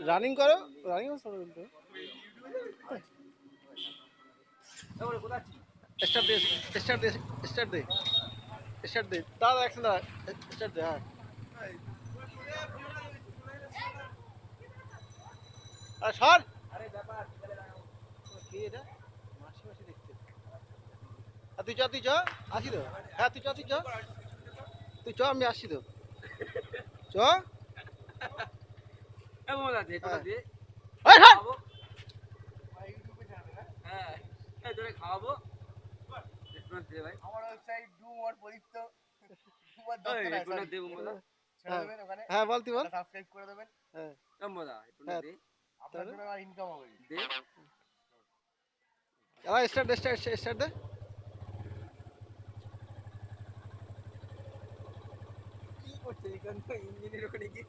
Running করো, running করো বলতে স্টার্ট দে, স্টার্ট দে, স্টার্ট দে, স্টার্ট দে, দাদা একসাথে স্টার্ট দে। হ্যাঁ আর সর কি এটা মাসি মাসি দেখতে। আর তুই চ, তুই চ, আসি তো। হ্যাঁ তুই চ, তুই চ, তুই চ, আমি আসছি তো, চ। খাওয়াবো হ্যাঁ বল, তুই বল। সাবস্ক্রাইব করে দেবেন। হ্যাঁ আপনার জন্য আর ইনকাম হবে। স্টার্ট দে, স্টার্ট স্টার্ট দে। কি করছে এখানে ইঞ্জিনের ওখানে কি